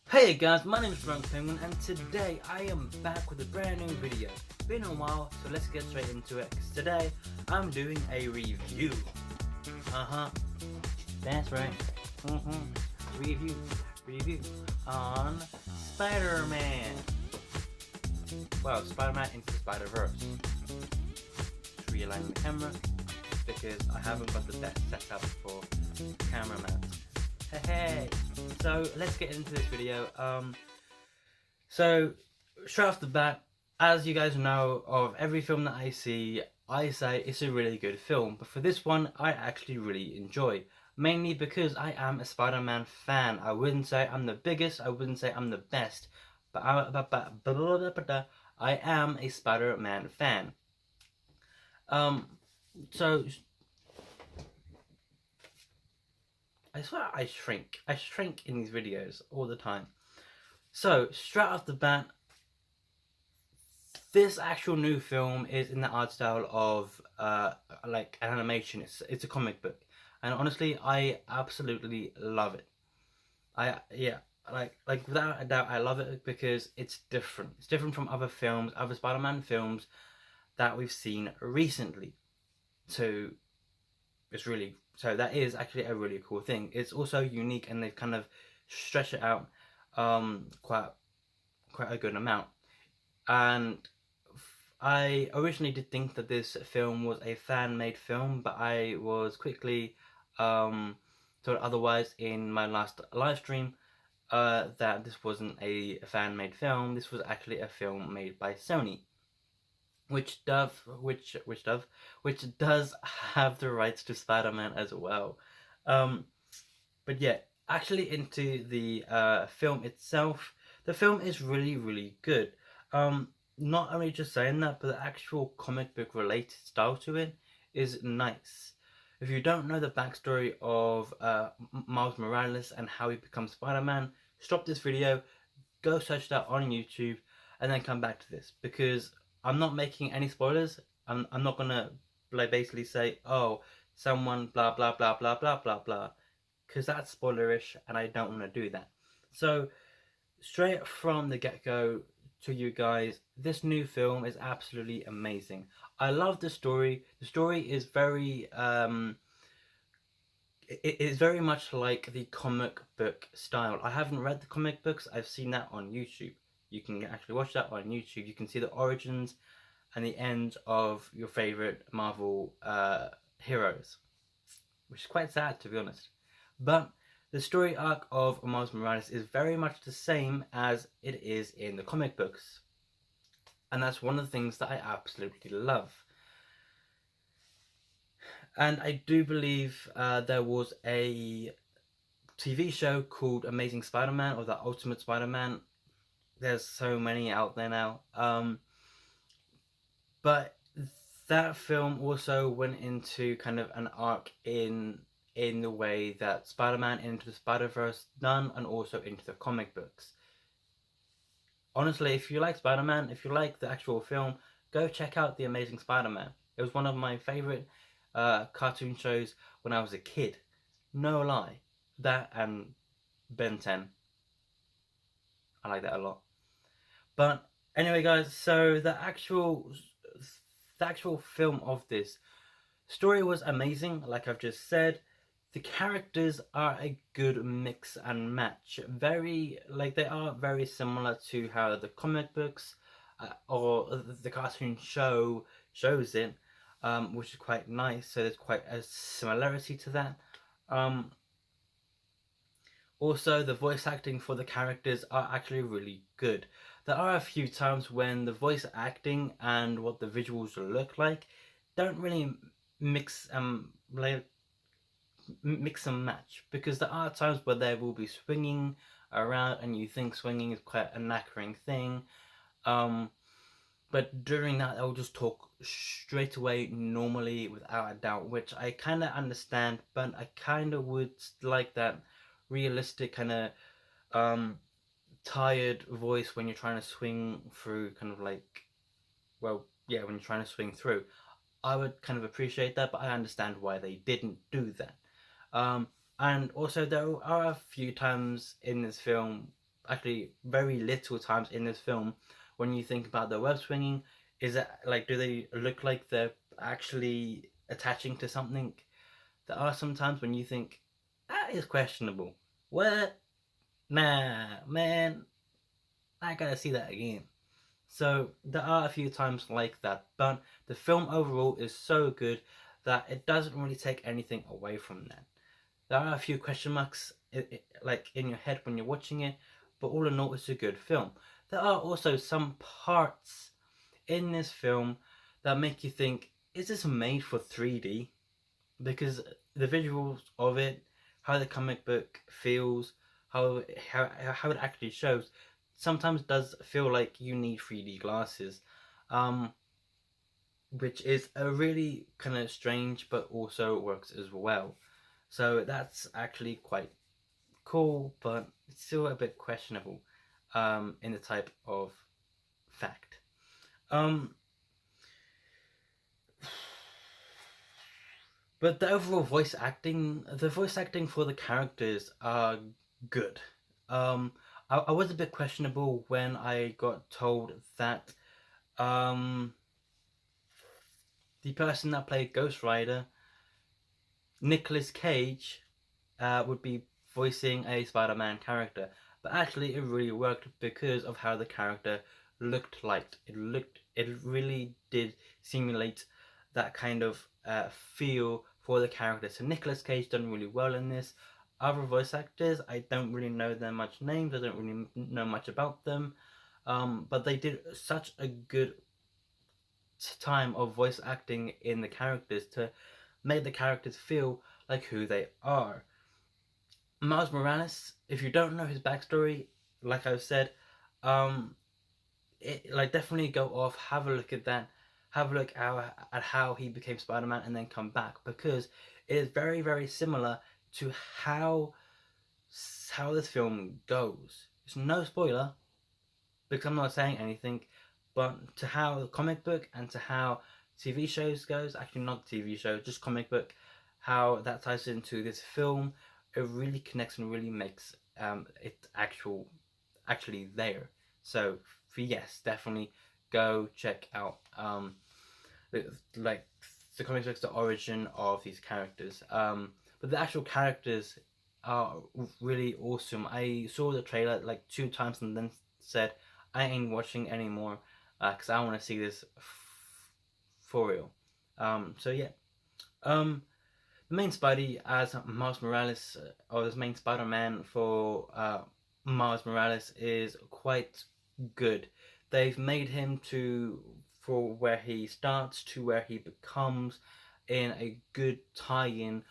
Hey guys, my name is Drunk Penguin and today I am back with a brand new video. Been a while, so let's get straight into it, because today I'm doing a review. That's right. Review on Spider-Man. Well, Spider-Man into the Spider-Verse. Just realigning the camera because I haven't got the best setup for cameraman. Hey. So let's get into this video. So straight off the bat, as you guys know, of every film that I see, I say it's a really good film. But for this one, I actually really enjoy. Mainly because I am a Spider-Man fan. I wouldn't say I'm the biggest, I wouldn't say I'm the best, but I am a Spider-Man fan. So I swear I shrink. I shrink in these videos all the time. So, straight off the bat, this actual new film is in the art style of like an animation. It's a comic book, and honestly, I absolutely love it. Like without a doubt, I love it because it's different. It's different from other films, other Spider-Man films that we've seen recently. So that is actually a really cool thing. It's also unique, and they've kind of stretched it out quite a good amount. And I originally did think that this film was a fan-made film, but I was quickly told otherwise in my last live stream, that this wasn't a fan-made film. This was actually a film made by Sony, which does have the rights to Spider-Man as well. But yeah, actually into the film itself, the film is really good. Not only just saying that, but the actual comic book related style to it is nice. If you don't know the backstory of Miles Morales and how he becomes Spider-Man, stop this video, go search that on YouTube, and then come back to this, because I'm not making any spoilers. I'm not gonna like basically say, oh, someone blah blah blah blah blah blah blah, because that's spoilerish and I don't want to do that. So straight from the get-go to you guys, this new film is absolutely amazing. I love the story. The story is very it is very much like the comic book style. I haven't read the comic books. I've seen that on YouTube. You can actually watch that on YouTube. You can see the origins and the end of your favorite Marvel heroes, which is quite sad, to be honest. But the story arc of Miles Morales is very much the same as it is in the comic books, and that's one of the things that I absolutely love. And I do believe there was a TV show called Amazing Spider-Man, or The Ultimate Spider-Man. There's so many out there now. But that film also went into kind of an arc in the way that Spider-Man Into the Spider-Verse done, and also into the comic books. Honestly, if you like Spider-Man, if you like the actual film, go check out The Amazing Spider-Man. It was one of my favorite cartoon shows when I was a kid. No lie. That and Ben 10. I like that a lot. But anyway, guys, so the actual film of this story was amazing, like I've just said. The characters are a good mix and match. They are very similar to how the comic books or the cartoon shows it, which is quite nice. So there's quite a similarity to that. Also, the voice acting for the characters are actually really good. There are a few times when the voice acting and what the visuals look like don't really mix mix and match, because there are times where they will be swinging around and you think swinging is quite a knackering thing, but during that they'll just talk straight away normally without a doubt, which I kind of understand, but I kind of would like that realistic kind of tired voice when you're trying to swing through, kind of like, well, yeah, when you're trying to swing through. I would kind of appreciate that, but I understand why they didn't do that. And also, there are a few times in this film actually very little times in this film when you think about the web swinging. Is it like, do they look like they're actually attaching to something? There are some times when you think that is questionable. What? Nah, man, I gotta see that again. So there are a few times like that, but the film overall is so good that it doesn't really take anything away from that. There are a few question marks like in your head when you're watching it, but all in all, it's a good film. There are also some parts in this film that make you think, is this made for 3D? Because the visuals of it, how the comic book feels, how it actually shows, sometimes does feel like you need 3D glasses, um, which is a really kind of strange, but also works as well. So that's actually quite cool, but it's still a bit questionable in the type of fact. Um, but the overall the voice acting for the characters are good. Um, I was a bit questionable when I got told that um, the person that played Ghost Rider, Nicolas Cage, would be voicing a Spider-Man character. But actually, it really worked because of how the character looked like. It really did simulate that kind of feel for the character. So Nicolas Cage done really well in this. Other voice actors, I don't really know their much names. I don't really know much about them. But they did such a good time of voice acting in the characters to make the characters feel like who they are. Miles Morales, if you don't know his backstory, like I've said, um, like definitely go off, have a look at that, have a look at how he became Spider-Man, and then come back because it is very very similar to how this film goes. It's no spoiler because I'm not saying anything, but to how the comic book and to how TV shows goes, actually not TV show, just comic book, how that ties into this film, it really connects and really makes it actually there. So yes, definitely go check out like the comic books, the origin of these characters. But the actual characters are really awesome. I saw the trailer like 2 times and then said I ain't watching anymore because I want to see this for real. So yeah. The main Spidey as Miles Morales, or as main Spider-Man for Miles Morales, is quite good. They've made him to for where he starts to where he becomes in a good tie-in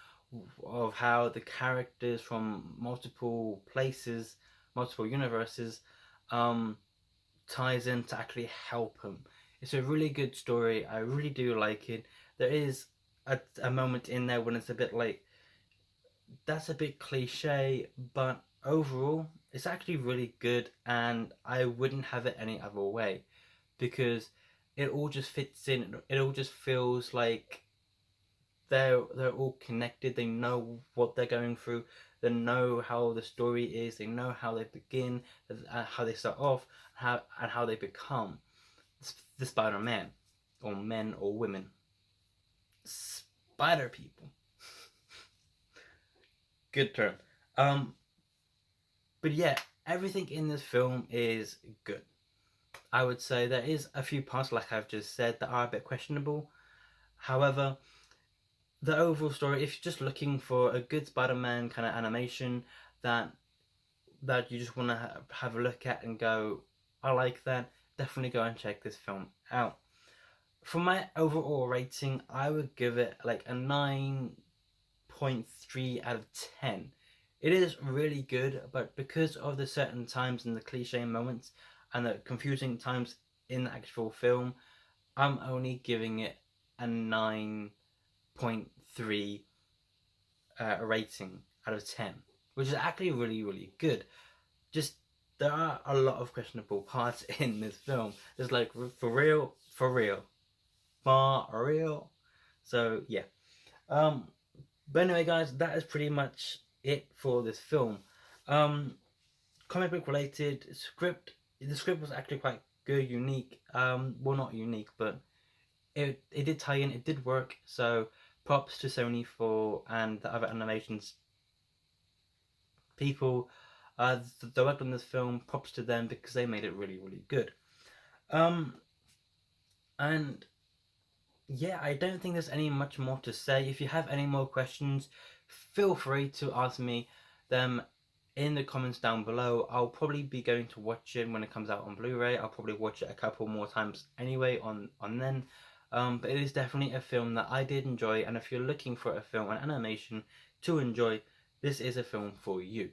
of how the characters from multiple places, multiple universes, um, ties in to actually help him. It's a really good story. I really do like it. There is a moment in there when it's a bit like that's a bit cliche, but overall it's actually really good, and I wouldn't have it any other way because it all just fits in. It all just feels like they're all connected. They know what they're going through. They know how the story is. They know how they begin, how they start off, how they become the Spider-Man, or men or women, spider people. Good term. Um, but yeah, everything in this film is good. I would say there is a few parts, like I've just said, that are a bit questionable. However, the overall story, if you're just looking for a good Spider-Man kind of animation that you just want to have a look at and go, I like that, definitely go and check this film out. For my overall rating, I would give it like a 9.3 out of 10. It is really good, but because of the certain times and the cliche moments and the confusing times in the actual film, I'm only giving it a 9.3 rating out of 10, which is actually really, really good. Just there are a lot of questionable parts in this film. It's like for real, for real, for real. So yeah. But anyway, guys, that is pretty much it for this film. Um, comic book related script. The script was actually quite good, unique. Well, not unique, but it did tie in. It did work. So props to Sony for and the other animations people that worked on this film. Props to them because they made it really, really good. And yeah, I don't think there's any much more to say. If you have any more questions, feel free to ask me them in the comments down below. I'll probably be going to watch it when it comes out on Blu-ray. I'll probably watch it a couple more times anyway on then. But it is definitely a film that I did enjoy, and if you're looking for a film, an animation to enjoy, this is a film for you.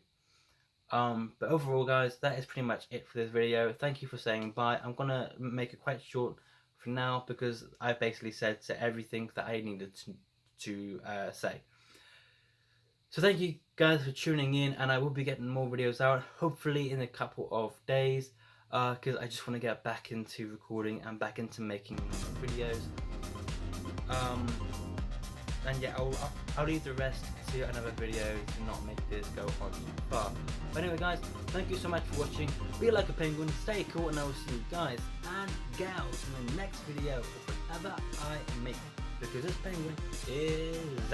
But overall, guys, that is pretty much it for this video. Thank you for saying bye. I'm gonna make it quite short for now because I basically said everything that I needed to say. So thank you guys for tuning in, and I will be getting more videos out hopefully in a couple of days because I just want to get back into recording and back into making videos. And yeah, I'll leave the rest to another video to not make this go on too far. But anyway, guys, thank you so much for watching. Be like a penguin, stay cool, and I will see you guys and gals in the next video, whatever I make, because this penguin is